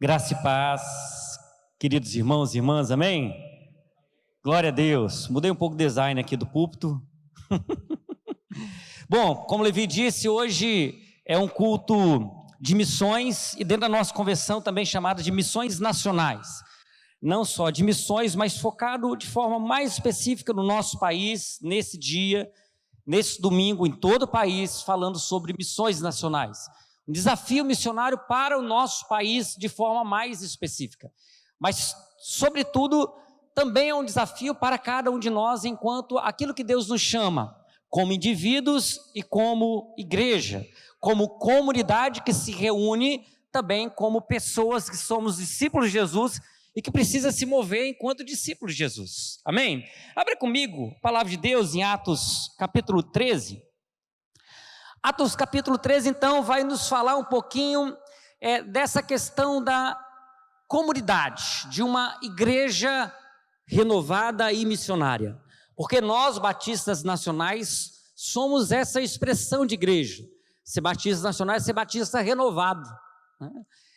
Graça e paz, queridos irmãos e irmãs, amém? Glória a Deus. Mudei um pouco o design aqui do púlpito. Bom, como Levi disse, hoje é um culto de missões e dentro da nossa convenção também chamada de missões nacionais. Não só de missões, mas focado de forma mais específica no nosso país, nesse dia, nesse domingo, em todo o país, falando sobre missões nacionais. Um desafio missionário para o nosso país de forma mais específica. Mas, sobretudo, também é um desafio para cada um de nós enquanto aquilo que Deus nos chama, como indivíduos e como igreja, como comunidade que se reúne, também como pessoas que somos discípulos de Jesus e que precisa se mover enquanto discípulos de Jesus. Amém? Abra comigo a palavra de Deus em Atos capítulo 13. Atos capítulo 13, então, vai nos falar um pouquinho dessa questão da comunidade, de uma igreja renovada e missionária. Porque nós, batistas nacionais, somos essa expressão de igreja. Ser batista nacional é ser batista renovado, né?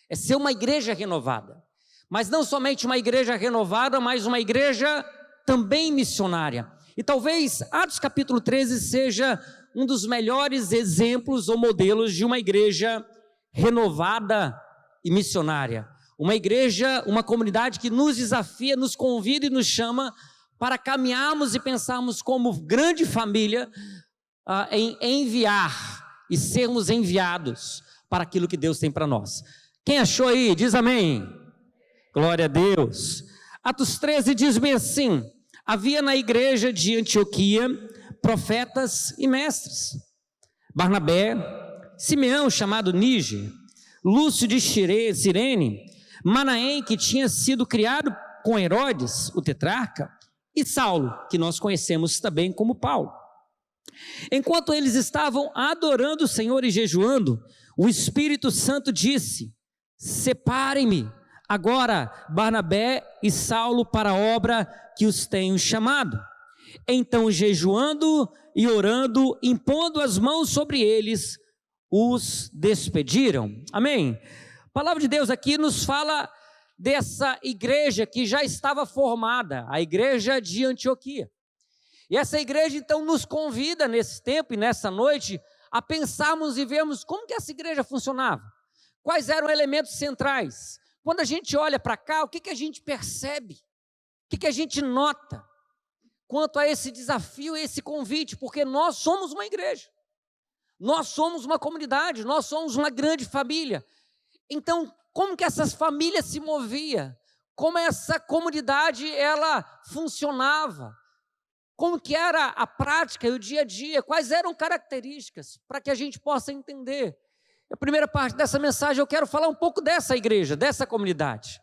É ser uma igreja renovada. Mas não somente uma igreja renovada, mas uma igreja também missionária. E talvez Atos capítulo 13 seja um dos melhores exemplos ou modelos de uma igreja renovada e missionária. Uma igreja, uma comunidade que nos desafia, nos convida e nos chama para caminharmos e pensarmos como grande família em enviar e sermos enviados para aquilo que Deus tem para nós. Quem achou aí? Diz amém. Glória a Deus. Atos 13 diz bem assim: havia na igreja de Antioquia profetas e mestres, Barnabé, Simeão chamado Níger, Lúcio de Cirene, Manaém, que tinha sido criado com Herodes, o tetrarca, e Saulo, que nós conhecemos também como Paulo. Enquanto eles estavam adorando o Senhor e jejuando, o Espírito Santo disse: separem-me agora Barnabé e Saulo para a obra que os tenho chamado. Então, jejuando e orando, impondo as mãos sobre eles, os despediram. Amém? A palavra de Deus aqui nos fala dessa igreja que já estava formada, a igreja de Antioquia. E essa igreja então nos convida nesse tempo e nessa noite a pensarmos e vermos como que essa igreja funcionava. Quais eram elementos centrais? Quando a gente olha para cá, o que a gente percebe? O que a gente nota quanto a esse desafio, esse convite? Porque nós somos uma igreja, nós somos uma comunidade, nós somos uma grande família. Então, como que essas famílias se moviam? Como essa comunidade, ela funcionava? Como que era a prática e o dia a dia? Quais eram características para que a gente possa entender? A primeira parte dessa mensagem eu quero falar um pouco dessa igreja, dessa comunidade,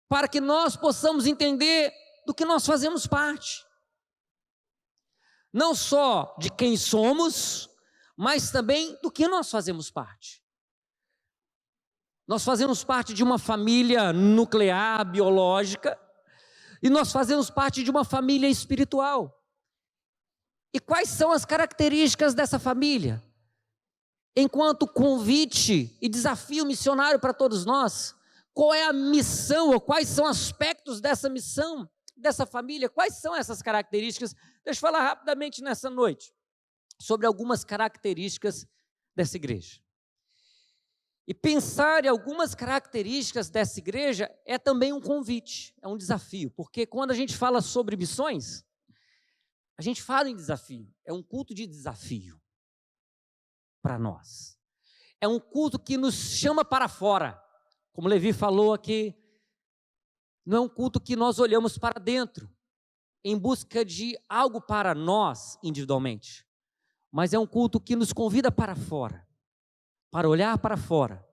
para que nós possamos entender do que nós fazemos parte. Não só de quem somos, mas também do que nós fazemos parte. Nós fazemos parte de uma família nuclear, biológica, e nós fazemos parte de uma família espiritual. E quais são as características dessa família? Enquanto convite e desafio missionário para todos nós, qual é a missão, ou quais são aspectos dessa missão, dessa família, quais são essas características? Deixa eu falar rapidamente nessa noite, sobre algumas características dessa igreja. E pensar em algumas características dessa igreja é também um convite, é um desafio, porque quando a gente fala sobre missões, a gente fala em desafio, é um culto de desafio para nós. É um culto que nos chama para fora, como Levi falou aqui, não é um culto que nós olhamos para dentro, em busca de algo para nós individualmente, mas é um culto que nos convida para fora, para olhar para fora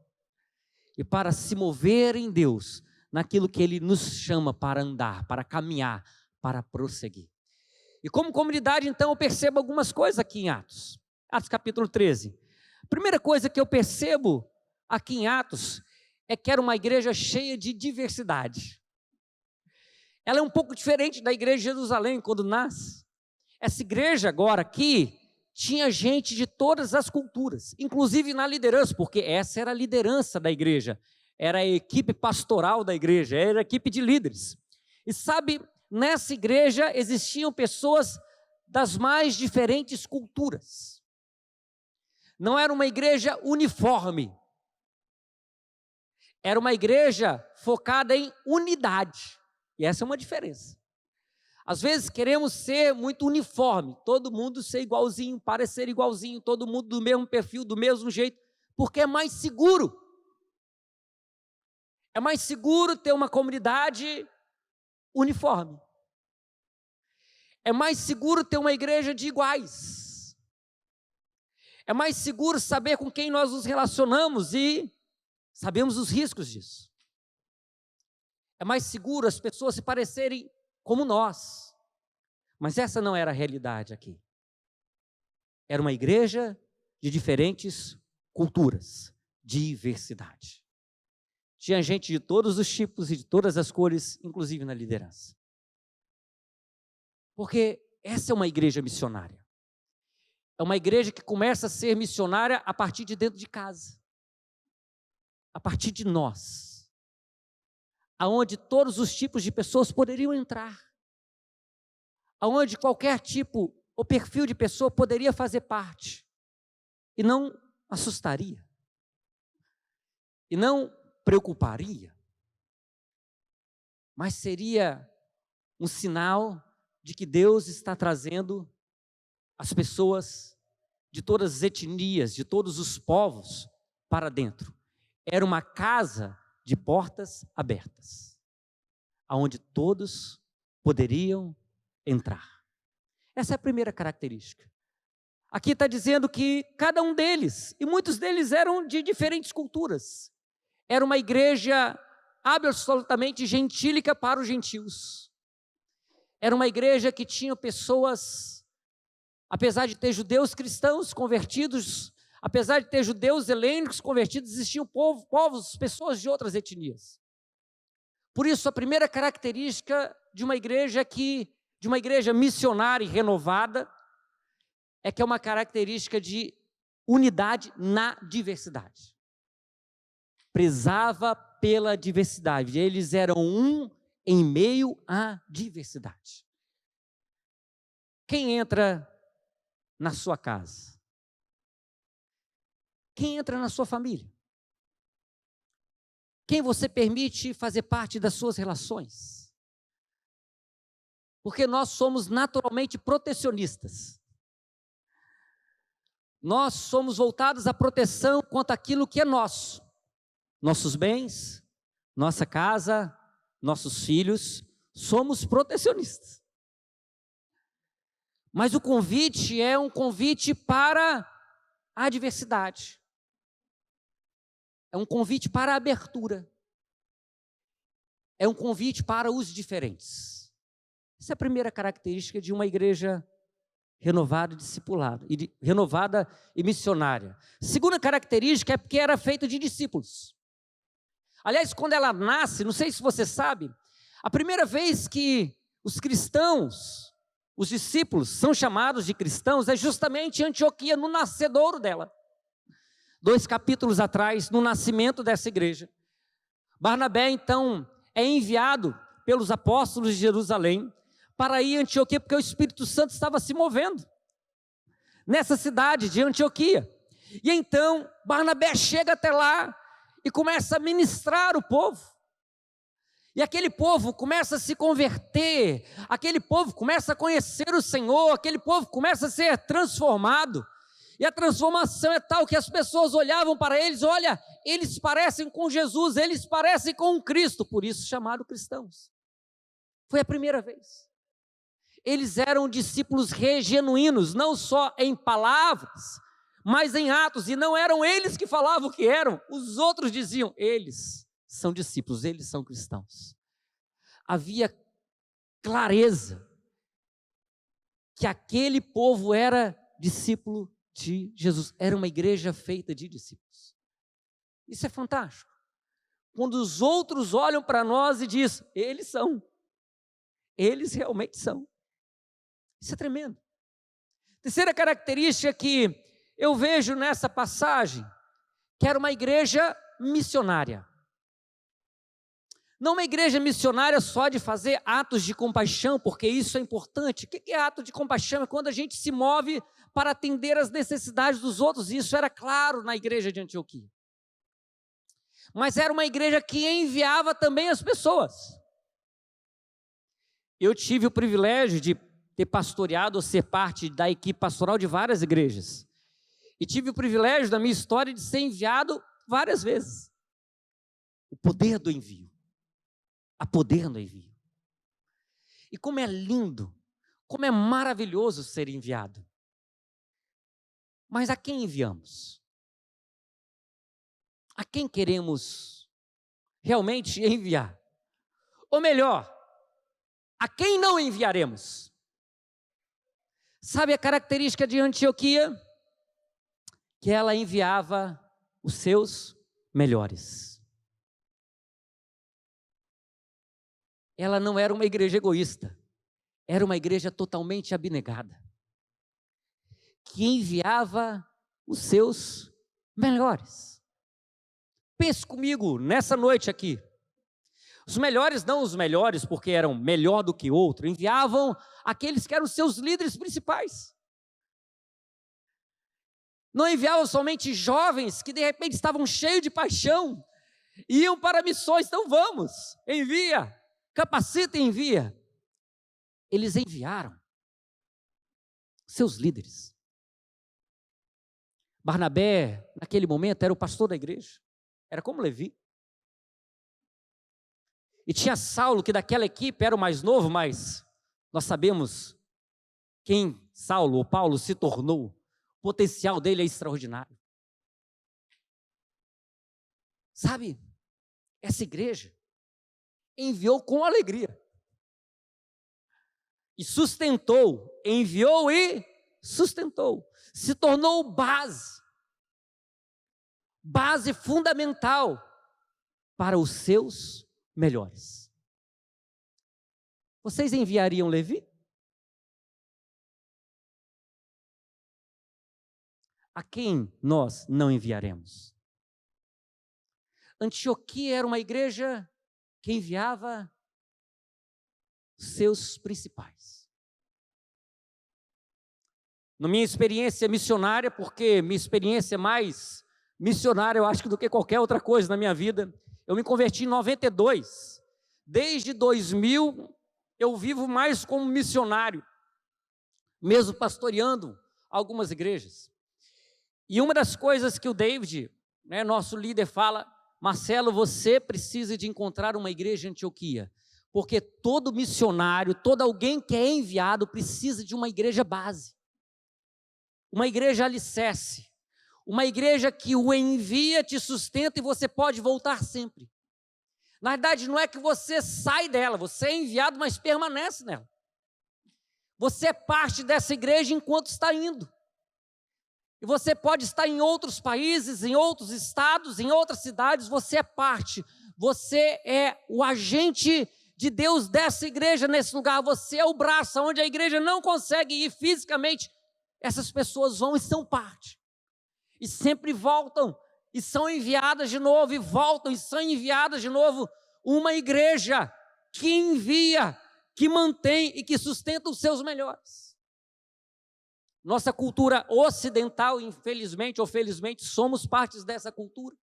e para se mover em Deus, naquilo que Ele nos chama para andar, para caminhar, para prosseguir. E como comunidade, então, eu percebo algumas coisas aqui em Atos capítulo 13. A primeira coisa que eu percebo aqui em Atos é que era uma igreja cheia de diversidade. Ela é um pouco diferente da igreja de Jerusalém quando nasce. Essa igreja agora aqui tinha gente de todas as culturas, inclusive na liderança, porque essa era a liderança da igreja. era a equipe pastoral da igreja, era a equipe de líderes. E sabe, nessa igreja existiam pessoas das mais diferentes culturas. Não era uma igreja uniforme. Era uma igreja focada em unidade. E essa é uma diferença. Às vezes queremos ser muito uniforme, todo mundo ser igualzinho, parecer igualzinho, todo mundo do mesmo perfil, do mesmo jeito, porque é mais seguro. É mais seguro ter uma comunidade uniforme. É mais seguro ter uma igreja de iguais. É mais seguro saber com quem nós nos relacionamos e sabemos os riscos disso. É mais seguro as pessoas se parecerem como nós. Mas essa não era a realidade aqui. Era uma igreja de diferentes culturas, diversidade. Tinha gente de todos os tipos e de todas as cores, inclusive na liderança. Porque essa é uma igreja missionária. É uma igreja que começa a ser missionária a partir de dentro de casa. A partir de nós. Aonde todos os tipos de pessoas poderiam entrar. Aonde qualquer tipo ou perfil de pessoa poderia fazer parte. E não assustaria. E não preocuparia. Mas seria um sinal de que Deus está trazendo as pessoas de todas as etnias, de todos os povos para dentro. Era uma casa de portas abertas, aonde todos poderiam entrar. Essa é a primeira característica. Aqui está dizendo que cada um deles, e muitos deles eram de diferentes culturas, era uma igreja absolutamente gentílica para os gentios. Era uma igreja que tinha pessoas, apesar de ter judeus cristãos convertidos, apesar de ter judeus helênicos convertidos, existiam povos, pessoas de outras etnias. Por isso, a primeira característica de uma igreja missionária e renovada, é que é uma característica de unidade na diversidade. Prezava pela diversidade, eles eram um em meio à diversidade. Quem entra na sua casa? Quem entra na sua família? Quem você permite fazer parte das suas relações? Porque nós somos naturalmente protecionistas. Nós somos voltados à proteção quanto àquilo que é nosso. Nossos bens, nossa casa, nossos filhos, somos protecionistas. Mas o convite é um convite para a diversidade. É um convite para a abertura. É um convite para os diferentes. Essa é a primeira característica de uma igreja renovada e discipulada, renovada e missionária. Segunda característica é porque era feita de discípulos. Aliás, quando ela nasce, não sei se você sabe, a primeira vez que os cristãos, os discípulos, são chamados de cristãos é justamente em Antioquia, no nascedouro dela. 2 capítulos atrás, no nascimento dessa igreja. Barnabé, então, é enviado pelos apóstolos de Jerusalém para ir a Antioquia, porque o Espírito Santo estava se movendo nessa cidade de Antioquia. E então, Barnabé chega até lá e começa a ministrar o povo. E aquele povo começa a se converter, aquele povo começa a conhecer o Senhor, aquele povo começa a ser transformado. E a transformação é tal que as pessoas olhavam para eles, olha, eles parecem com Jesus, eles parecem com o Cristo, por isso chamaram cristãos. Foi a primeira vez. Eles eram discípulos genuínos, não só em palavras, mas em atos, e não eram eles que falavam que eram, os outros diziam, eles são discípulos, eles são cristãos. Havia clareza que aquele povo era discípulo de Jesus, era uma igreja feita de discípulos. Isso é fantástico. Quando os outros olham para nós e dizem, eles são, eles realmente são. Isso é tremendo. Terceira característica que eu vejo nessa passagem, que era uma igreja missionária. Não uma igreja missionária só de fazer atos de compaixão, porque isso é importante. O que é ato de compaixão? É quando a gente se move para atender as necessidades dos outros. Isso era claro na igreja de Antioquia. Mas era uma igreja que enviava também as pessoas. Eu tive o privilégio de ter pastoreado ou ser parte da equipe pastoral de várias igrejas. E tive o privilégio da minha história de ser enviado várias vezes. O poder do envio. A poder do envio. E como é lindo, como é maravilhoso ser enviado. Mas a quem enviamos? A quem queremos realmente enviar? Ou melhor, a quem não enviaremos? Sabe a característica de Antioquia? Que ela enviava os seus melhores. Ela não era uma igreja egoísta, era uma igreja totalmente abnegada, que enviava os seus melhores. Pense comigo nessa noite aqui. Os melhores, não os melhores porque eram melhor do que outro, enviavam aqueles que eram seus líderes principais. Não enviavam somente jovens que de repente estavam cheios de paixão, iam para missões. Então vamos, envia. Capacita e envia. Eles enviaram seus líderes. Barnabé, naquele momento, era o pastor da igreja. Era como Levi. E tinha Saulo, que daquela equipe era o mais novo, mas nós sabemos quem Saulo ou Paulo se tornou. O potencial dele é extraordinário. Sabe, essa igreja enviou com alegria. E sustentou, enviou e sustentou. Se tornou base fundamental para os seus melhores. Vocês enviariam Levi? A quem nós não enviaremos? Antioquia era uma igreja que enviava seus principais. Na minha experiência missionária, porque minha experiência é mais missionária, eu acho, do que qualquer outra coisa na minha vida, eu me converti em 92. Desde 2000, eu vivo mais como missionário, mesmo pastoreando algumas igrejas. E uma das coisas que o David, nosso líder, fala: Marcelo, você precisa de encontrar uma igreja em Antioquia, porque todo missionário, todo alguém que é enviado precisa de uma igreja base, uma igreja alicerce, uma igreja que o envia, te sustenta e você pode voltar sempre. Na verdade, não é que você sai dela, você é enviado, mas permanece nela. Você é parte dessa igreja enquanto está indo. E você pode estar em outros países, em outros estados, em outras cidades, você é parte, você é o agente de Deus dessa igreja nesse lugar, você é o braço, onde a igreja não consegue ir fisicamente, essas pessoas vão e são parte, e sempre voltam, e são enviadas de novo, e voltam, e são enviadas de novo, uma igreja que envia, que mantém e que sustenta os seus melhores. Nossa cultura ocidental, infelizmente ou felizmente, somos partes dessa cultura.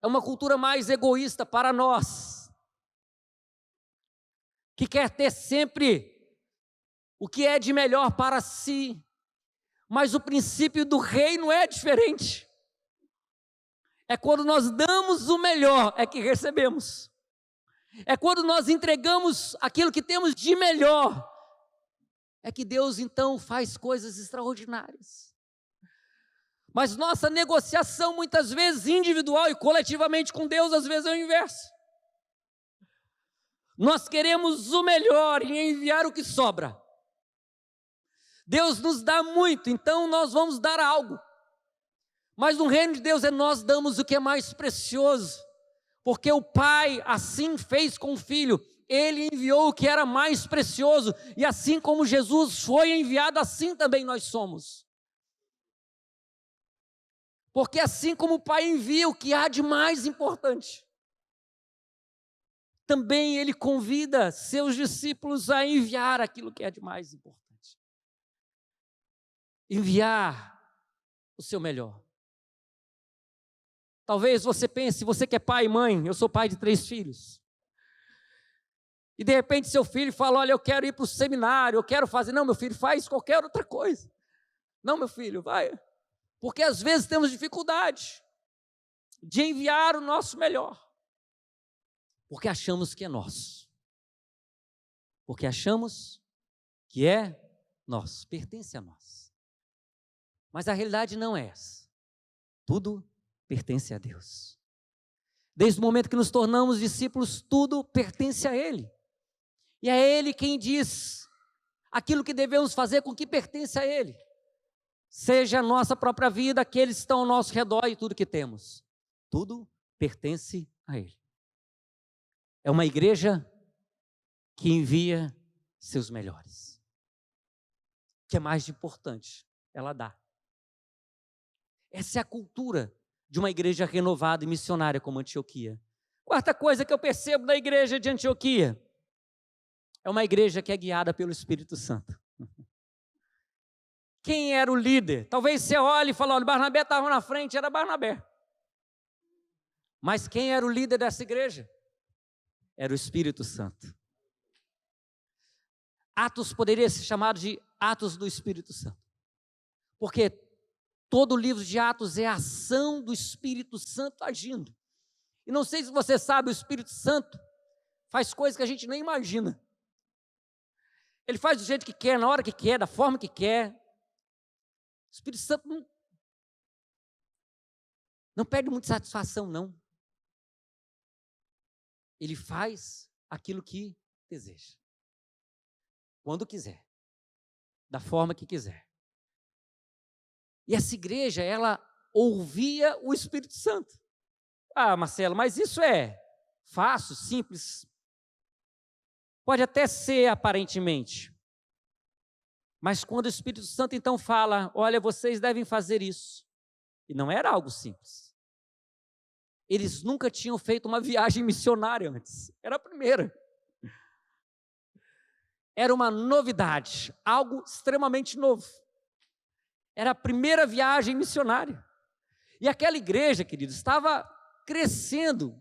É uma cultura mais egoísta para nós, que quer ter sempre o que é de melhor para si, mas o princípio do reino é diferente. É quando nós damos o melhor, é que recebemos. É quando nós entregamos aquilo que temos de melhor, é que Deus então faz coisas extraordinárias. Mas nossa negociação muitas vezes individual e coletivamente com Deus, às vezes é o inverso. Nós queremos o melhor e enviar o que sobra. Deus nos dá muito, então nós vamos dar algo. Mas no reino de Deus nós damos o que é mais precioso, porque o Pai assim fez com o Filho. Ele enviou o que era mais precioso, e assim como Jesus foi enviado, assim também nós somos. Porque assim como o Pai envia o que há de mais importante, também ele convida seus discípulos a enviar aquilo que é de mais importante. Enviar o seu melhor. Talvez você pense, você que é pai e mãe, eu sou pai de 3 filhos. E de repente seu filho fala, olha, eu quero ir para o seminário, eu quero fazer. Não, meu filho, faz qualquer outra coisa. Não, meu filho, vai. Porque às vezes temos dificuldade de enviar o nosso melhor. Porque achamos que é nosso. Porque achamos que é nosso, pertence a nós. Mas a realidade não é essa. Tudo pertence a Deus. Desde o momento que nos tornamos discípulos, tudo pertence a Ele. E é Ele quem diz aquilo que devemos fazer com que pertence a Ele. Seja a nossa própria vida, aqueles que estão ao nosso redor e tudo que temos. Tudo pertence a Ele. É uma igreja que envia seus melhores. O que é mais importante, ela dá. Essa é a cultura de uma igreja renovada e missionária como Antioquia. Quarta coisa que eu percebo da igreja de Antioquia, é uma igreja que é guiada pelo Espírito Santo. Quem era o líder? Talvez você olhe e fale, olha, Barnabé estava na frente, era Barnabé. Mas quem era o líder dessa igreja? Era o Espírito Santo. Atos poderia ser chamado de Atos do Espírito Santo. Porque todo o livro de Atos é a ação do Espírito Santo agindo. E não sei se você sabe, o Espírito Santo faz coisas que a gente nem imagina. Ele faz do jeito que quer, na hora que quer, da forma que quer. O Espírito Santo não perde muita satisfação, não. Ele faz aquilo que deseja. Quando quiser. Da forma que quiser. E essa igreja, ela ouvia o Espírito Santo. Ah, Marcelo, mas isso é fácil, simples. Pode até ser aparentemente. Mas quando o Espírito Santo então fala, olha, vocês devem fazer isso. E não era algo simples. Eles nunca tinham feito uma viagem missionária antes. Era a primeira. Era uma novidade, algo extremamente novo. Era a primeira viagem missionária. E aquela igreja, queridos, estava crescendo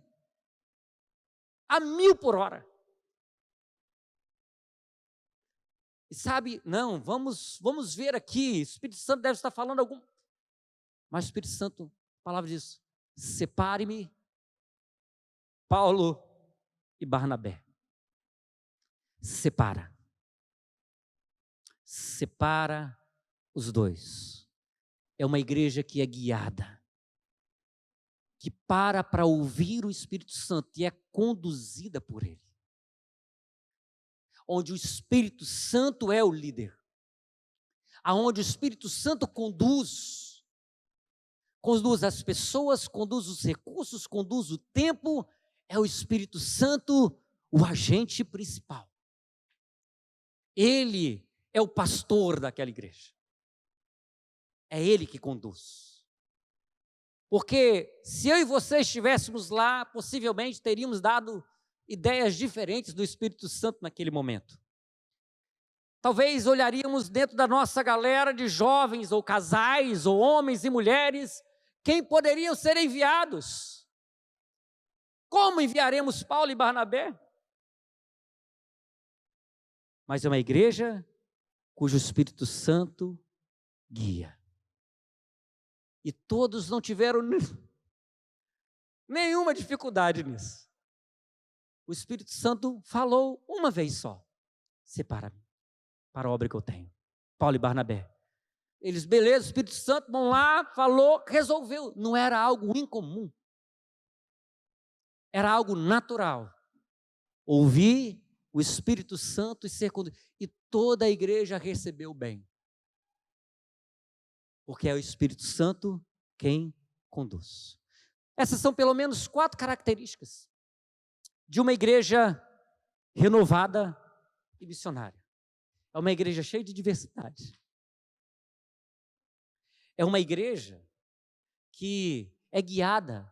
a 1000 por hora. E sabe, não, vamos ver aqui, o Espírito Santo deve estar falando algum... Mas o Espírito Santo, a palavra diz, separe-me, Paulo e Barnabé. Separa os dois. É uma igreja que é guiada, que para ouvir o Espírito Santo e é conduzida por ele. Onde o Espírito Santo é o líder. Aonde o Espírito Santo conduz as pessoas, conduz os recursos, conduz o tempo, é o Espírito Santo o agente principal. Ele é o pastor daquela igreja. É ele que conduz. Porque se eu e você estivéssemos lá, possivelmente teríamos dado ideias diferentes do Espírito Santo naquele momento. Talvez olharíamos dentro da nossa galera de jovens ou casais ou homens e mulheres, quem poderiam ser enviados. Como enviaremos Paulo e Barnabé? Mas é uma igreja cujo Espírito Santo guia. E todos não tiveram nenhuma dificuldade nisso. O Espírito Santo falou uma vez só: separa-me para a obra que eu tenho. Paulo e Barnabé. Eles, beleza, o Espírito Santo, vão lá, falou, resolveu. Não era algo incomum. Era algo natural. Ouvir o Espírito Santo e ser conduzido. E toda a igreja recebeu bem. Porque é o Espírito Santo quem conduz. Essas são pelo menos 4 características de uma igreja renovada e missionária. É uma igreja cheia de diversidade. É uma igreja que é guiada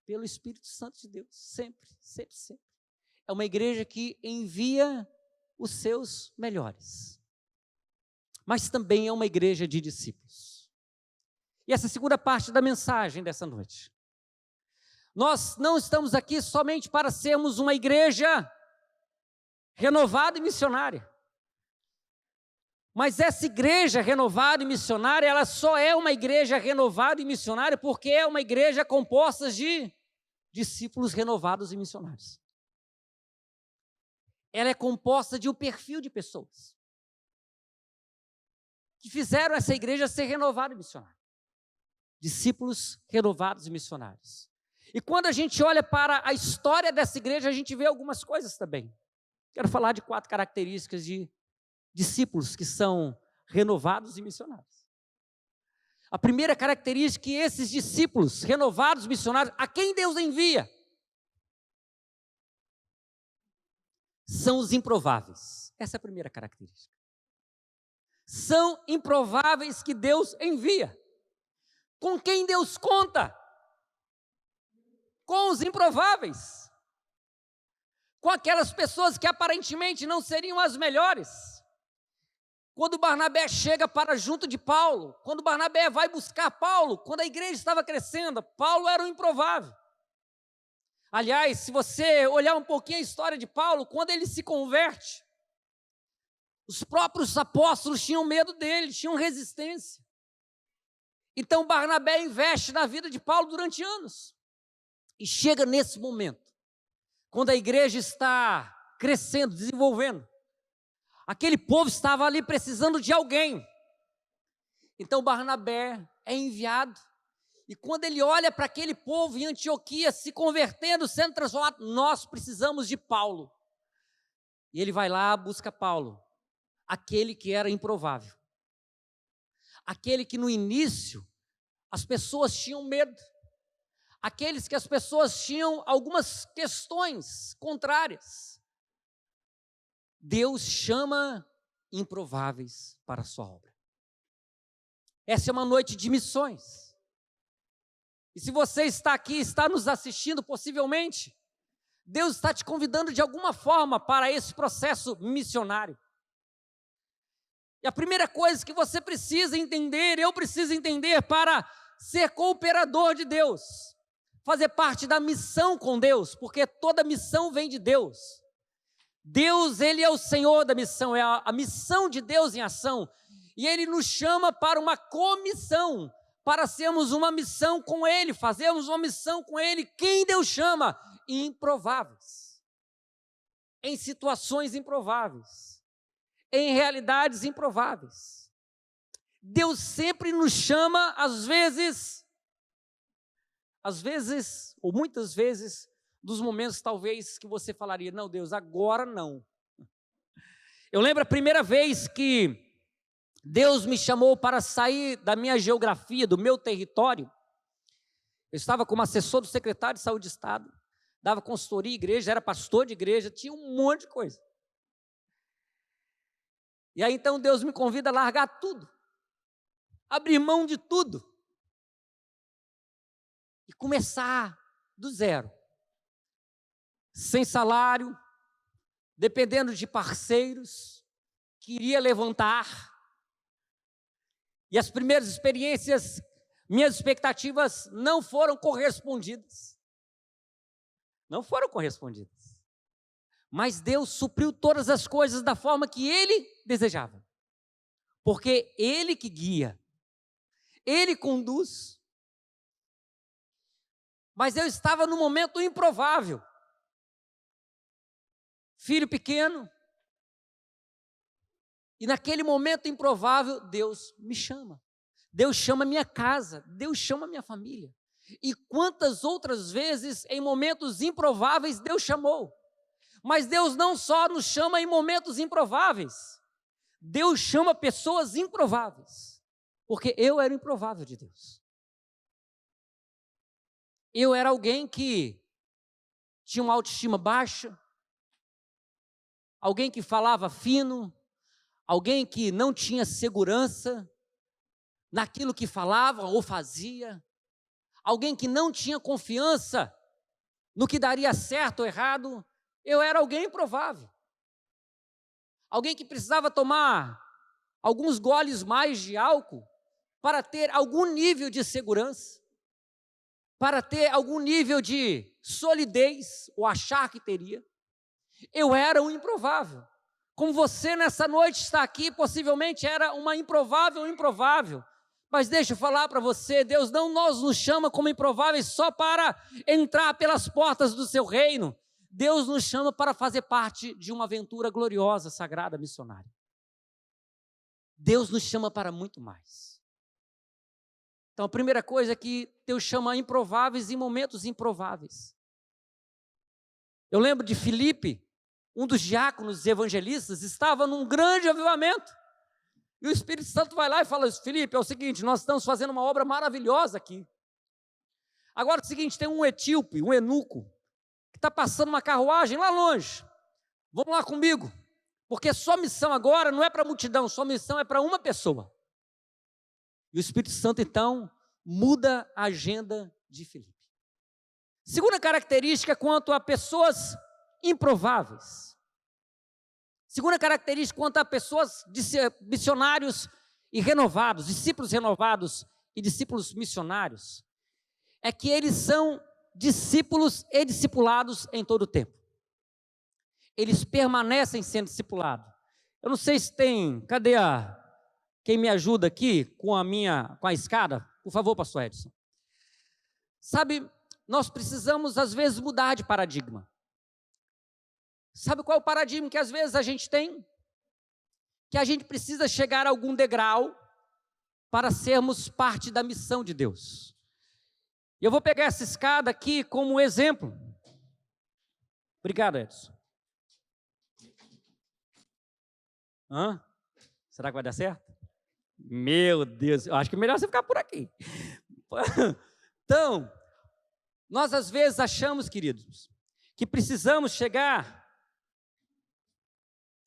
pelo Espírito Santo de Deus, sempre, sempre, sempre. é uma igreja que envia os seus melhores, mas também é uma igreja de discípulos. E essa é a segunda parte da mensagem dessa noite. Nós não estamos aqui somente para sermos uma igreja renovada e missionária. Mas essa igreja renovada e missionária, ela só é uma igreja renovada e missionária porque é uma igreja composta de discípulos renovados e missionários. Ela é composta de um perfil de pessoas que fizeram essa igreja ser renovada e missionária. Discípulos renovados e missionários. E quando a gente olha para a história dessa igreja, a gente vê algumas coisas também. Quero falar de 4 características de discípulos que são renovados e missionários. A primeira característica é que esses discípulos renovados e missionários, a quem Deus envia, são os improváveis. Essa é a primeira característica. São improváveis que Deus envia. Com quem Deus conta? Com os improváveis. Com aquelas pessoas que aparentemente não seriam as melhores. Quando Barnabé chega para junto de Paulo, quando Barnabé vai buscar Paulo, quando a igreja estava crescendo, Paulo era um improvável. Aliás, se você olhar um pouquinho a história de Paulo, quando ele se converte, os próprios apóstolos tinham medo dele, tinham resistência. Então Barnabé investe na vida de Paulo durante anos. E chega nesse momento, quando a igreja está crescendo, desenvolvendo, aquele povo estava ali precisando de alguém. Então Barnabé é enviado. E quando ele olha para aquele povo em Antioquia se convertendo, sendo transformado, nós precisamos de Paulo. E ele vai lá, busca Paulo, aquele que era improvável. Aquele que no início as pessoas tinham medo. Aqueles que as pessoas tinham algumas questões contrárias. Deus chama improváveis para a sua obra. Essa é uma noite de missões. E se você está aqui, está nos assistindo, possivelmente, Deus está te convidando de alguma forma para esse processo missionário. E a primeira coisa que você precisa entender, eu preciso entender para ser cooperador de Deus, fazer parte da missão com Deus, porque toda missão vem de Deus. Deus, Ele é o Senhor da missão, é a missão de Deus em ação, e Ele nos chama para uma comissão, para sermos uma missão com Ele, fazermos uma missão com Ele. Quem Deus chama? Improváveis, em situações improváveis, em realidades improváveis. Deus sempre nos chama, às vezes, ou muitas vezes, dos momentos talvez que você falaria, não Deus, agora não. Eu lembro a primeira vez que Deus me chamou para sair da minha geografia, do meu território. Eu estava como assessor do secretário de saúde de Estado, dava consultoria em igreja, era pastor de igreja, tinha um monte de coisa. E aí então Deus me convida a largar tudo, abrir mão de tudo e começar do zero. Sem salário, dependendo de parceiros, que iria levantar. E as primeiras experiências, minhas expectativas não foram correspondidas. Não foram correspondidas. Mas Deus supriu todas as coisas da forma que Ele desejava. Porque Ele que guia, Ele conduz. Mas eu estava num momento improvável. Filho pequeno. E naquele momento improvável, Deus me chama. Deus chama minha casa, Deus chama minha família. E quantas outras vezes, em momentos improváveis, Deus chamou. Mas Deus não só nos chama em momentos improváveis. Deus chama pessoas improváveis. Porque eu era o improvável de Deus. Eu era alguém que tinha uma autoestima baixa. Alguém que falava fino. Alguém que não tinha segurança naquilo que falava ou fazia. Alguém que não tinha confiança no que daria certo ou errado. Eu era alguém improvável. Alguém que precisava tomar alguns goles mais de álcool para ter algum nível de segurança, para ter algum nível de solidez, ou achar que teria. Eu era um improvável. Como você nessa noite está aqui, possivelmente era uma improvável. Mas deixa eu falar para você, Deus não nos chama como improváveis só para entrar pelas portas do seu reino. Deus nos chama para fazer parte de uma aventura gloriosa, sagrada, missionária. Deus nos chama para muito mais. Então, a primeira coisa é que Deus chama improváveis em momentos improváveis. Eu lembro de Filipe, um dos diáconos evangelistas, estava num grande avivamento. E o Espírito Santo vai lá e fala: Filipe, é o seguinte, nós estamos fazendo uma obra maravilhosa aqui. Agora é o seguinte, tem um etíope, um eunuco, que está passando uma carruagem lá longe. Vamos lá comigo, porque sua missão agora não é para a multidão, sua missão é para uma pessoa. E o Espírito Santo, então, muda a agenda de Filipe. Segunda característica quanto a pessoas improváveis. Segunda característica quanto a pessoas, missionários e renovados, discípulos renovados e discípulos missionários, é que eles são discípulos e discipulados em todo o tempo. Eles permanecem sendo discipulados. Eu não sei se tem, cadê quem me ajuda aqui com a escada? Por favor, pastor Edson. Sabe, nós precisamos às vezes mudar de paradigma. Sabe qual é o paradigma que às vezes a gente tem? Que a gente precisa chegar a algum degrau para sermos parte da missão de Deus. Eu vou pegar essa escada aqui como exemplo. Obrigado, Edson. Será que vai dar certo? Meu Deus, eu acho que é melhor você ficar por aqui. Então, nós às vezes achamos, queridos, que precisamos chegar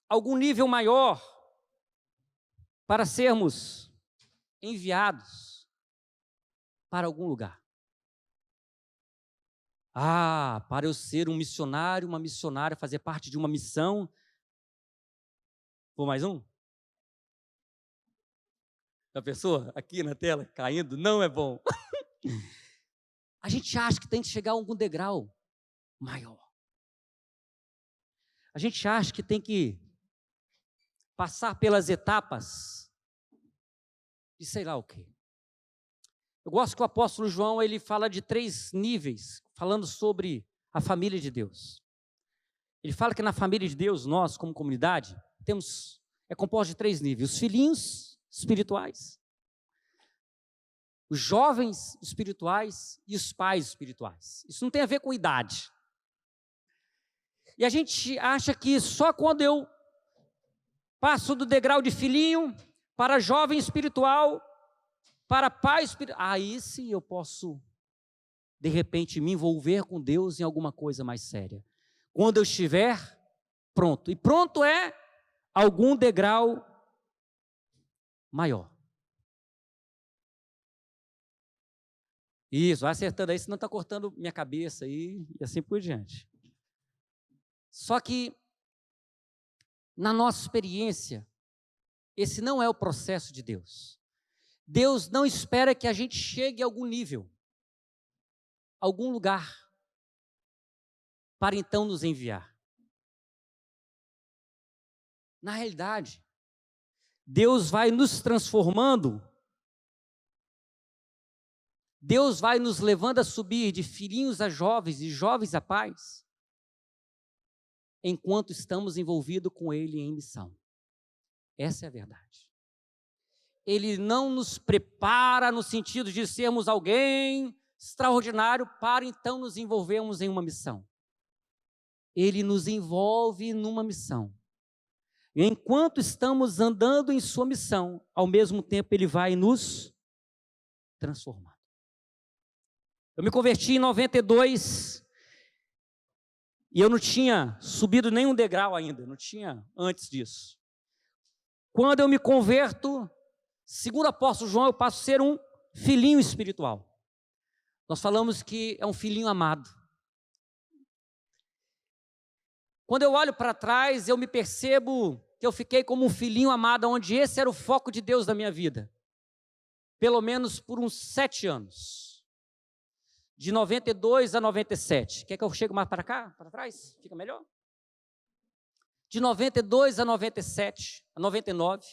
a algum nível maior para sermos enviados para algum lugar. Para eu ser um missionário, uma missionária, fazer parte de uma missão. Vou mais um? A pessoa aqui na tela caindo, não é bom. A gente acha que tem que chegar a algum degrau maior. A gente acha que tem que passar pelas etapas de sei lá o quê. Eu gosto que o apóstolo João, ele fala de 3 níveis, falando sobre a família de Deus. Ele fala que na família de Deus, nós como comunidade, é composto de 3 níveis: os filhinhos espirituais, os jovens espirituais e os pais espirituais. Isso não tem a ver com idade. E a gente acha que só quando eu passo do degrau de filhinho para jovem espiritual, para pai espiritual, aí sim eu posso, de repente, me envolver com Deus em alguma coisa mais séria. Quando eu estiver pronto. E pronto é algum degrau maior. Isso, vai acertando aí, senão está cortando minha cabeça aí, e assim por diante. Só que, na nossa experiência, esse não é o processo de Deus. Deus não espera que a gente chegue a algum nível, algum lugar, para então nos enviar. Na realidade, Deus vai nos transformando, Deus vai nos levando a subir de filhinhos a jovens e jovens a pais, enquanto estamos envolvidos com Ele em missão. Essa é a verdade. Ele não nos prepara no sentido de sermos alguém extraordinário para então nos envolvermos em uma missão. Ele nos envolve numa missão. E enquanto estamos andando em sua missão, ao mesmo tempo Ele vai nos transformar. Eu me converti em 92 e eu não tinha subido nenhum degrau ainda, não tinha antes disso. Quando eu me converto, segundo o apóstolo João, eu passo a ser um filhinho espiritual. Nós falamos que é um filhinho amado. Quando eu olho para trás, eu me percebo que eu fiquei como um filhinho amado, onde esse era o foco de Deus da minha vida. Pelo menos por uns 7 anos. De 92 a 97. Quer que eu chegue mais para cá, para trás? Fica melhor? De 92 a 97, a 99,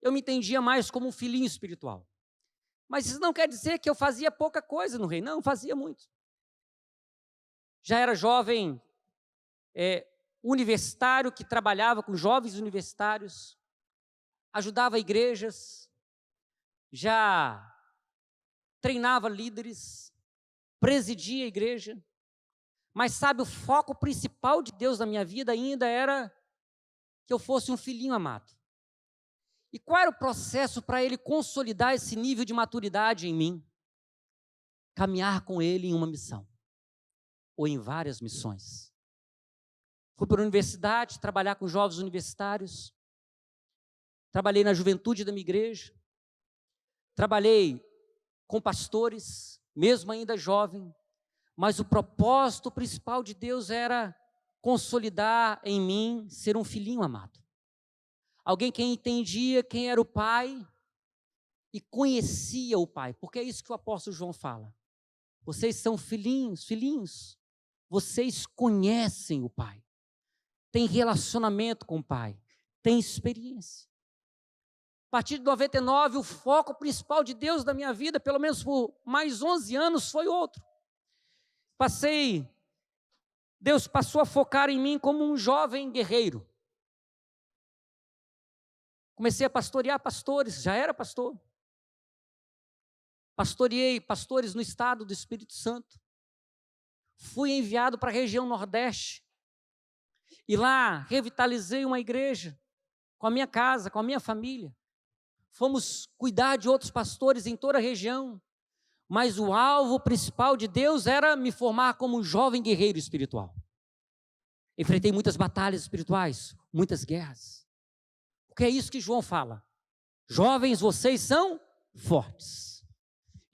eu me entendia mais como um filhinho espiritual. Mas isso não quer dizer que eu fazia pouca coisa no reino. Não, fazia muito. Já era jovem universitário que trabalhava com jovens universitários, ajudava igrejas, já treinava líderes, presidia a igreja, mas sabe, o foco principal de Deus na minha vida ainda era que eu fosse um filhinho amado. E qual era o processo para Ele consolidar esse nível de maturidade em mim? Caminhar com Ele em uma missão, ou em várias missões. Fui para a universidade, trabalhar com jovens universitários, trabalhei na juventude da minha igreja, trabalhei com pastores, mesmo ainda jovem, mas o propósito principal de Deus era consolidar em mim ser um filhinho amado. Alguém que entendia quem era o Pai e conhecia o Pai, porque é isso que o apóstolo João fala. Vocês são filhinhos, vocês conhecem o Pai, têm relacionamento com o Pai, têm experiência. A partir de 99, o foco principal de Deus na minha vida, pelo menos por mais 11 anos, foi outro. Deus passou a focar em mim como um jovem guerreiro. Comecei a pastorear pastores, já era pastor. Pastoreei pastores no estado do Espírito Santo. Fui enviado para a região Nordeste. E lá revitalizei uma igreja com a minha casa, com a minha família. Fomos cuidar de outros pastores em toda a região. Mas o alvo principal de Deus era me formar como um jovem guerreiro espiritual. Enfrentei muitas batalhas espirituais, muitas guerras. Porque é isso que João fala. Jovens, vocês são fortes.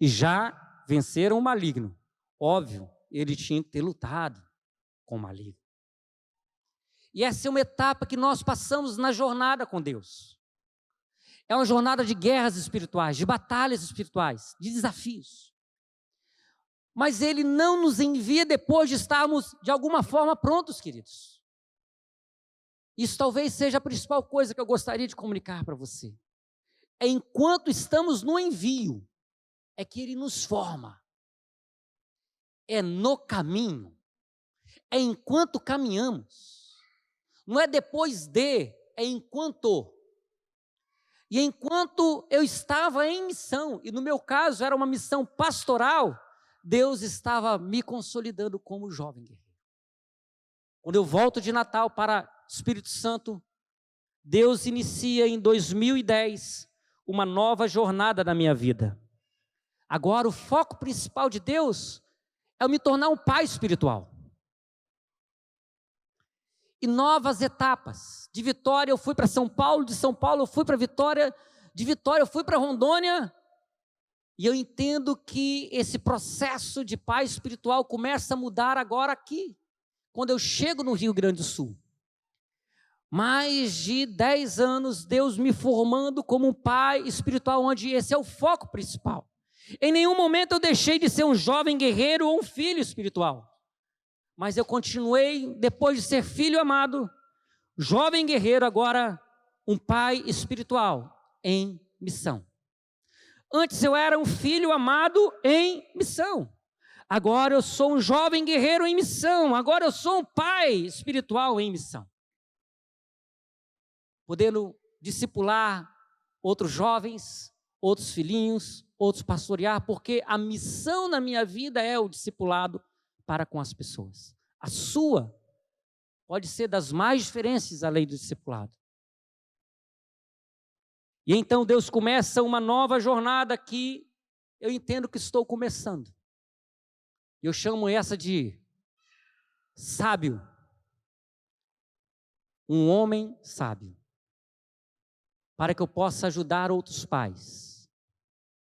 E já venceram o maligno. Óbvio, ele tinha que ter lutado com o maligno. E essa é uma etapa que nós passamos na jornada com Deus. É uma jornada de guerras espirituais, de batalhas espirituais, de desafios. Mas Ele não nos envia depois de estarmos, de alguma forma, prontos, queridos. Isso talvez seja a principal coisa que eu gostaria de comunicar para você. É enquanto estamos no envio, é que Ele nos forma. É no caminho. É enquanto caminhamos. Não é depois de, é enquanto. E enquanto eu estava em missão, e no meu caso era uma missão pastoral, Deus estava me consolidando como jovem guerreiro. Quando eu volto de Natal para Espírito Santo, Deus inicia em 2010 uma nova jornada na minha vida. Agora o foco principal de Deus é eu me tornar um pai espiritual. E novas etapas. De Vitória eu fui para São Paulo, de São Paulo eu fui para Vitória, de Vitória eu fui para Rondônia. E eu entendo que esse processo de pai espiritual começa a mudar agora aqui, quando eu chego no Rio Grande do Sul. Mais de 10 anos, Deus me formando como um pai espiritual, onde esse é o foco principal. Em nenhum momento eu deixei de ser um jovem guerreiro ou um filho espiritual. Mas eu continuei, depois de ser filho amado, jovem guerreiro, agora um pai espiritual em missão. Antes eu era um filho amado em missão. Agora eu sou um jovem guerreiro em missão. Agora eu sou um pai espiritual em missão. Podendo discipular outros jovens, outros filhinhos, outros pastorear, porque a missão na minha vida é o discipulado para com as pessoas. A sua pode ser das mais diferentes além do discipulado. E então Deus começa uma nova jornada que eu entendo que estou começando. Eu chamo essa de sábio. Um homem sábio. Para que eu possa ajudar outros pais.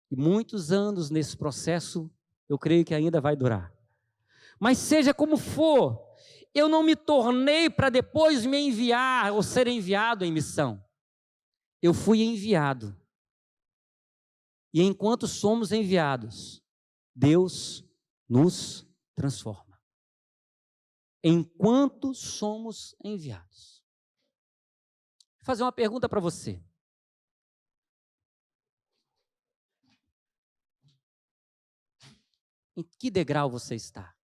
E muitos anos nesse processo, eu creio que ainda vai durar. Mas seja como for, eu não me tornei para depois me enviar ou ser enviado em missão. Eu fui enviado. E enquanto somos enviados, Deus nos transforma. Enquanto somos enviados. Vou fazer uma pergunta para você. Em que degrau você está?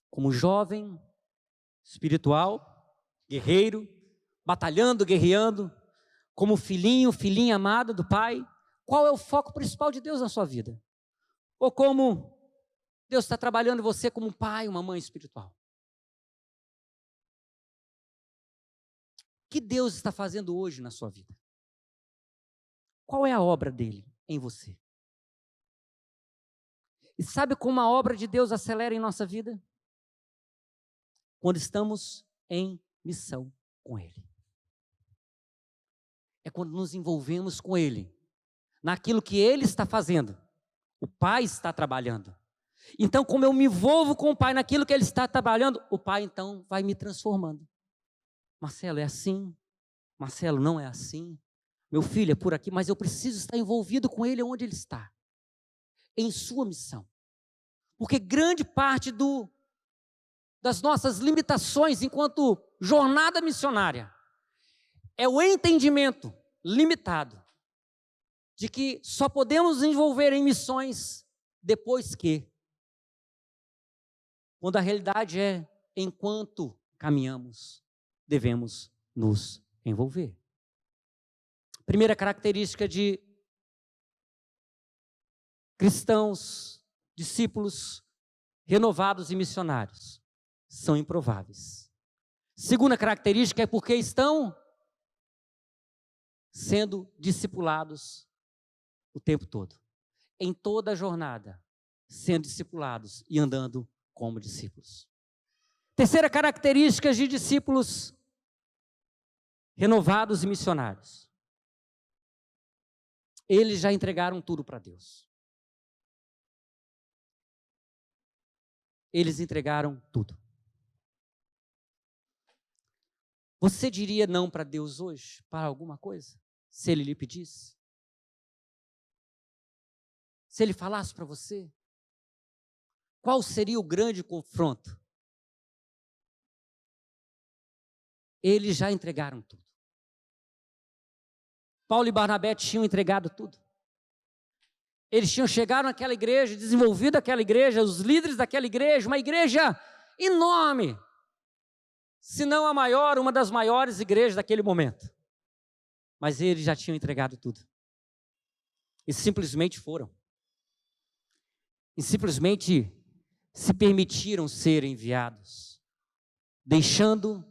Como jovem, espiritual, guerreiro, batalhando, guerreando, como filhinho, filhinha amada do Pai? Qual é o foco principal de Deus na sua vida? Ou como Deus está trabalhando em você como um pai, uma mãe espiritual? O que Deus está fazendo hoje na sua vida? Qual é a obra dele em você? E sabe como a obra de Deus acelera em nossa vida? Quando estamos em missão com Ele. É quando nos envolvemos com Ele, naquilo que Ele está fazendo. O Pai está trabalhando. Então, como eu me envolvo com o Pai naquilo que Ele está trabalhando, o Pai então vai me transformando. Marcelo, é assim? Marcelo, não é assim? Meu filho, é por aqui, mas eu preciso estar envolvido com Ele onde Ele está. Em sua missão. Porque grande parte das nossas limitações enquanto jornada missionária é o entendimento limitado de que só podemos nos envolver em missões depois que. Quando a realidade é, enquanto caminhamos, devemos nos envolver. Primeira característica de cristãos, discípulos renovados e missionários, são improváveis. Segunda característica é porque estão sendo discipulados o tempo todo. Em toda a jornada, sendo discipulados e andando como discípulos. Terceira característica de discípulos renovados e missionários. Eles já entregaram tudo para Deus. Eles entregaram tudo. Você diria não para Deus hoje, para alguma coisa? Se Ele lhe pedisse? Se Ele falasse para você? Qual seria o grande confronto? Eles já entregaram tudo. Paulo e Barnabé tinham entregado tudo. Eles tinham chegado naquela igreja, desenvolvido aquela igreja, os líderes daquela igreja, uma igreja enorme, se não a maior, uma das maiores igrejas daquele momento. Mas eles já tinham entregado tudo. E simplesmente foram. E simplesmente se permitiram ser enviados, deixando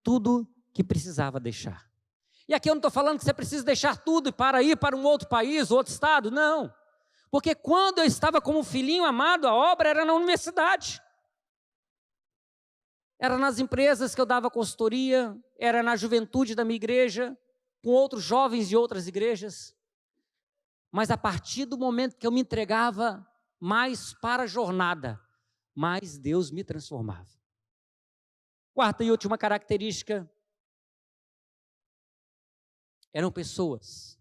tudo que precisava deixar. E aqui eu não estou falando que você precisa deixar tudo para ir para um outro país, outro estado, não. Porque quando eu estava como filhinho amado, a obra era na universidade. Era nas empresas que eu dava consultoria, era na juventude da minha igreja, com outros jovens de outras igrejas. Mas a partir do momento que eu me entregava mais para a jornada, mais Deus me transformava. Quarta e última característica, eram pessoas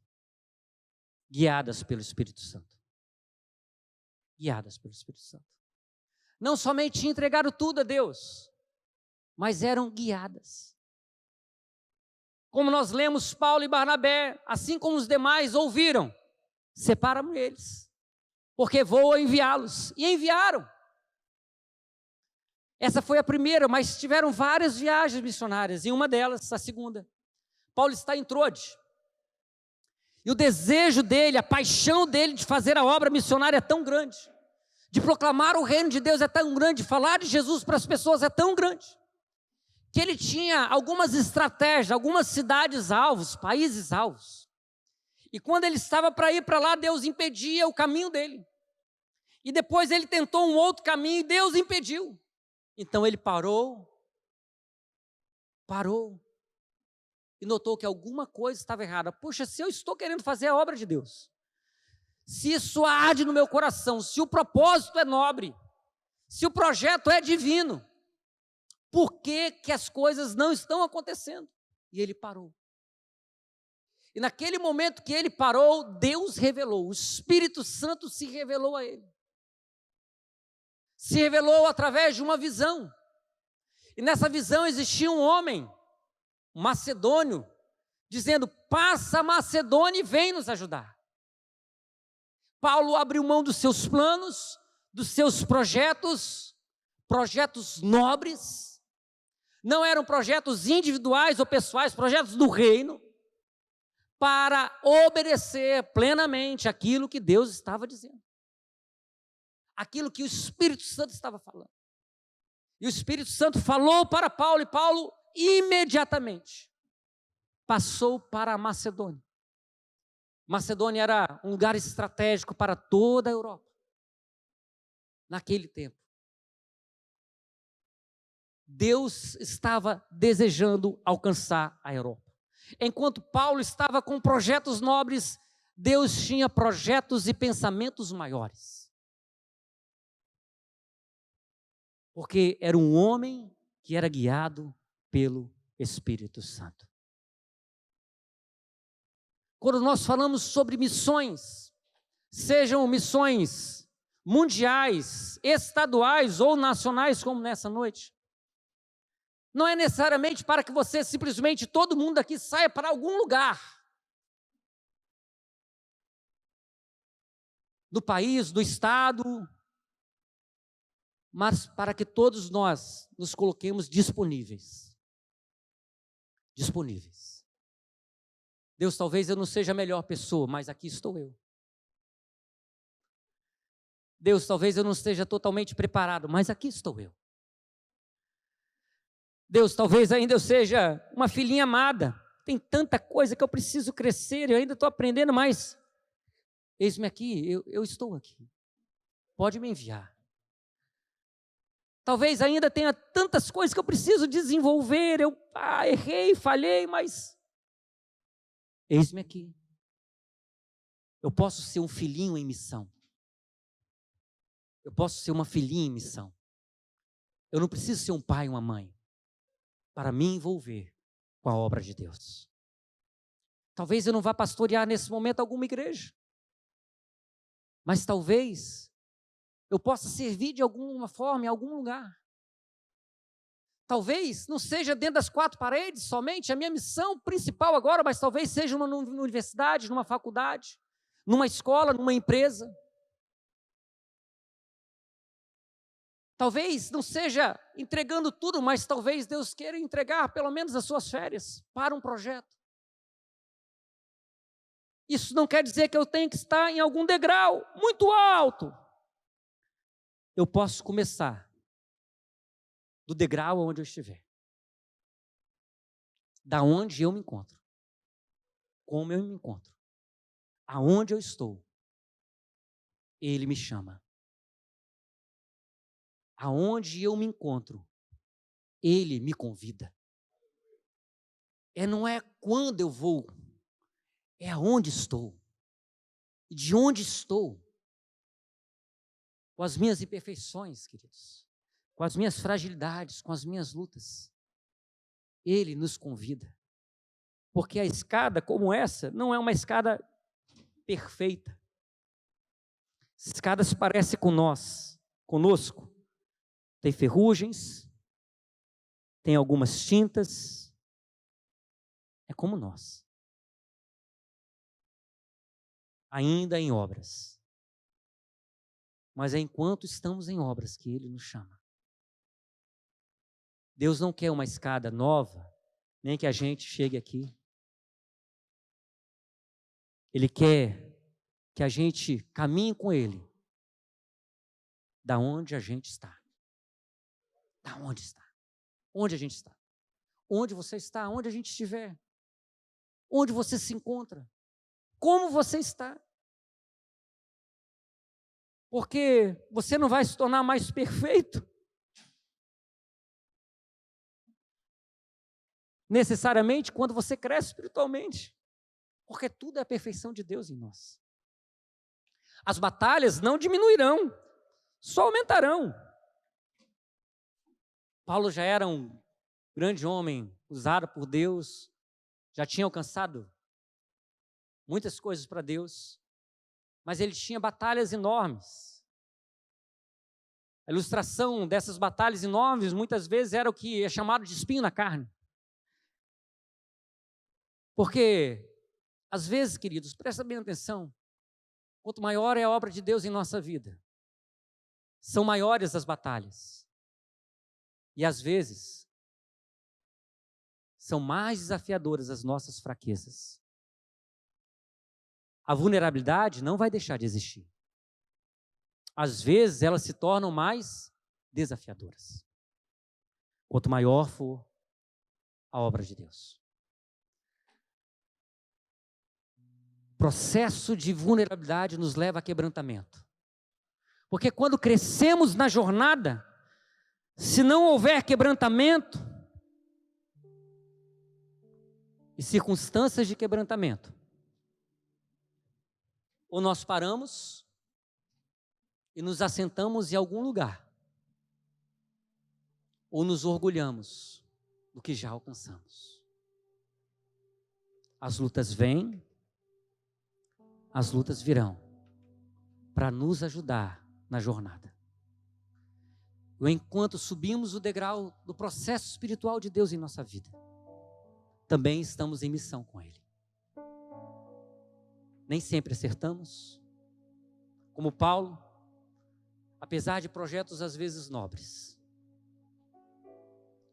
guiadas pelo Espírito Santo. Guiadas pelo Espírito Santo. Não somente entregaram tudo a Deus, mas eram guiadas. Como nós lemos, Paulo e Barnabé, assim como os demais ouviram, separam eles, porque vou enviá-los. E enviaram. Essa foi a primeira, mas tiveram várias viagens missionárias, e uma delas, a segunda. Paulo está em Troade. E o desejo dele, a paixão dele de fazer a obra missionária é tão grande, de proclamar o reino de Deus é tão grande, de falar de Jesus para as pessoas é tão grande, que ele tinha algumas estratégias, algumas cidades alvos, países alvos. E quando ele estava para ir para lá, Deus impedia o caminho dele. E depois ele tentou um outro caminho e Deus impediu. Então ele parou e notou que alguma coisa estava errada. Puxa, se eu estou querendo fazer a obra de Deus, se isso arde no meu coração, se o propósito é nobre, se o projeto é divino, Por que que as coisas não estão acontecendo? E ele parou. E naquele momento que ele parou, Deus revelou, o Espírito Santo se revelou a ele. Se revelou através de uma visão. E nessa visão existia um homem, um macedônio, dizendo: passa a Macedônia e vem nos ajudar. Paulo abriu mão dos seus planos, dos seus projetos nobres. Não eram projetos individuais ou pessoais, projetos do reino, para obedecer plenamente aquilo que Deus estava dizendo. Aquilo que o Espírito Santo estava falando. E o Espírito Santo falou para Paulo, e Paulo imediatamente passou para a Macedônia. Macedônia era um lugar estratégico para toda a Europa, naquele tempo. Deus estava desejando alcançar a Europa. Enquanto Paulo estava com projetos nobres, Deus tinha projetos e pensamentos maiores. Porque era um homem que era guiado pelo Espírito Santo. Quando nós falamos sobre missões, sejam missões mundiais, estaduais ou nacionais, como nessa noite, não é necessariamente para que você simplesmente, todo mundo aqui saia para algum lugar do país, do estado, mas para que todos nós nos coloquemos disponíveis. Disponíveis. Deus, talvez eu não seja a melhor pessoa, mas aqui estou eu. Deus, talvez eu não esteja totalmente preparado, mas aqui estou eu. Deus, talvez ainda eu seja uma filhinha amada, tem tanta coisa que eu preciso crescer, eu ainda estou aprendendo, mas eis-me aqui, eu estou aqui, pode me enviar. Talvez ainda tenha tantas coisas que eu preciso desenvolver, eu errei, falhei, mas eis-me aqui. Eu posso ser um filhinho em missão, eu posso ser uma filhinha em missão, eu não preciso ser um pai e uma mãe, para me envolver com a obra de Deus. Talvez eu não vá pastorear nesse momento alguma igreja, mas talvez eu possa servir de alguma forma em algum lugar. Talvez não seja dentro das quatro paredes somente a minha missão principal agora, mas talvez seja numa universidade, numa faculdade, numa escola, numa empresa. Talvez não seja entregando tudo, mas talvez Deus queira entregar pelo menos as suas férias para um projeto. Isso não quer dizer que eu tenho que estar em algum degrau muito alto. Eu posso começar do degrau onde eu estiver. Da onde eu me encontro. Como eu me encontro. Aonde eu estou. Ele me chama. Aonde eu me encontro, Ele me convida. Não é quando eu vou, é aonde estou. E de onde estou. Com as minhas imperfeições, queridos. Com as minhas fragilidades, com as minhas lutas. Ele nos convida. Porque a escada como essa não é uma escada perfeita. As escadas parecem conosco. Tem ferrugens, tem algumas tintas, é como nós. Ainda em obras. Mas é enquanto estamos em obras que Ele nos chama. Deus não quer uma escada nova, nem que a gente chegue aqui. Ele quer que a gente caminhe com Ele, da onde a gente está. Da onde está? Onde a gente está? Onde você está? Onde a gente estiver? Onde você se encontra? Como você está? Porque você não vai se tornar mais perfeito necessariamente quando você cresce espiritualmente, porque tudo é a perfeição de Deus em nós. As batalhas não diminuirão, só aumentarão. Paulo já era um grande homem, usado por Deus, já tinha alcançado muitas coisas para Deus, mas ele tinha batalhas enormes. A ilustração dessas batalhas enormes, muitas vezes, era o que é chamado de espinho na carne. Porque, às vezes, queridos, presta bem atenção, quanto maior é a obra de Deus em nossa vida, são maiores as batalhas. E, às vezes, são mais desafiadoras as nossas fraquezas. A vulnerabilidade não vai deixar de existir. Às vezes, elas se tornam mais desafiadoras. Quanto maior for a obra de Deus. O processo de vulnerabilidade nos leva a quebrantamento. Porque quando crescemos na jornada, se não houver quebrantamento e circunstâncias de quebrantamento, ou nós paramos e nos assentamos em algum lugar, ou nos orgulhamos do que já alcançamos. As lutas vêm, as lutas virão, para nos ajudar na jornada. E enquanto subimos o degrau do processo espiritual de Deus em nossa vida, também estamos em missão com Ele. Nem sempre acertamos, como Paulo, apesar de projetos às vezes nobres.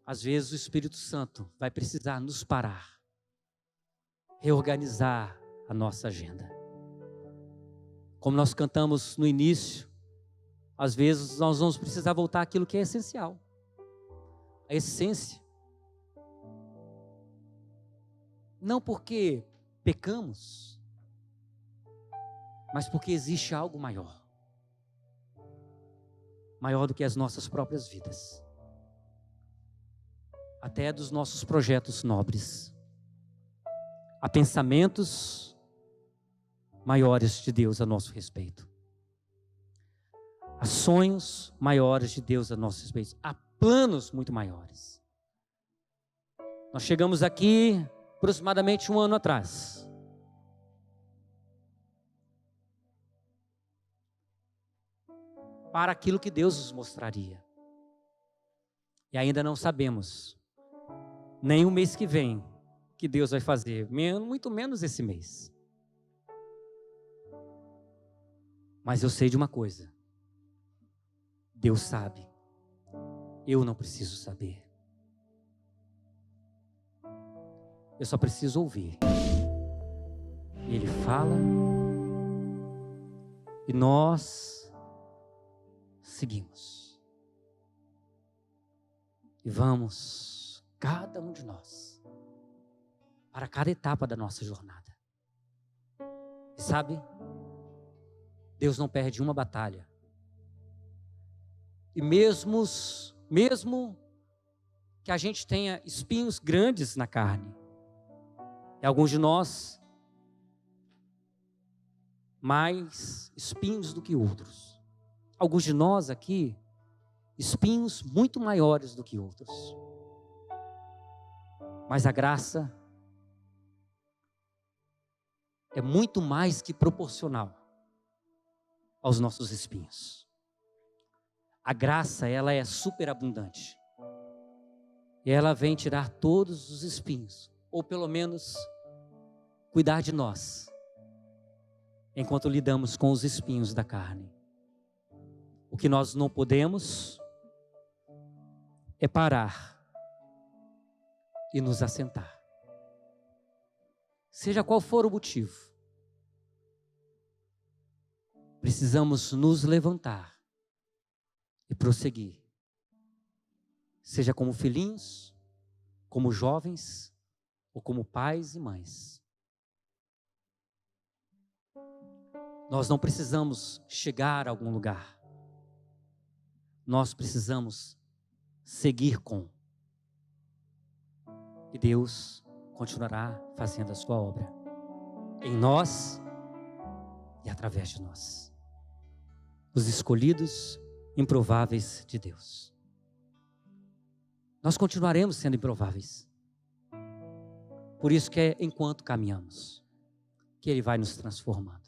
Às vezes o Espírito Santo vai precisar nos parar, reorganizar a nossa agenda. Como nós cantamos no início, às vezes nós vamos precisar voltar àquilo que é essencial. A essência. Não porque pecamos, mas porque existe algo maior. Maior do que as nossas próprias vidas. Até dos nossos projetos nobres. Há pensamentos maiores de Deus a nosso respeito. Há sonhos maiores de Deus a nosso respeito. Há planos muito maiores. Nós chegamos aqui aproximadamente 1 ano atrás. Para aquilo que Deus nos mostraria. E ainda não sabemos, nem o mês que vem, que Deus vai fazer, muito menos esse mês. Mas eu sei de uma coisa, Deus sabe, eu não preciso saber. Eu só preciso ouvir. E Ele fala, e nós seguimos. E vamos, cada um de nós, para cada etapa da nossa jornada. E sabe, Deus não perde uma batalha. E mesmo que a gente tenha espinhos grandes na carne, e alguns de nós mais espinhos do que outros. Alguns de nós aqui, espinhos muito maiores do que outros. Mas a graça é muito mais que proporcional aos nossos espinhos. A graça, ela é superabundante. E ela vem tirar todos os espinhos, ou pelo menos cuidar de nós, enquanto lidamos com os espinhos da carne. O que nós não podemos é parar e nos assentar. Seja qual for o motivo, precisamos nos levantar e prosseguir. Seja como filhinhos, como jovens, ou como pais e mães. Nós não precisamos chegar a algum lugar. Nós precisamos seguir com. E Deus continuará fazendo a sua obra em nós e através de nós. Os escolhidos improváveis de Deus. nós continuaremos sendo improváveis. Por isso que é enquanto caminhamos que Ele vai nos transformando.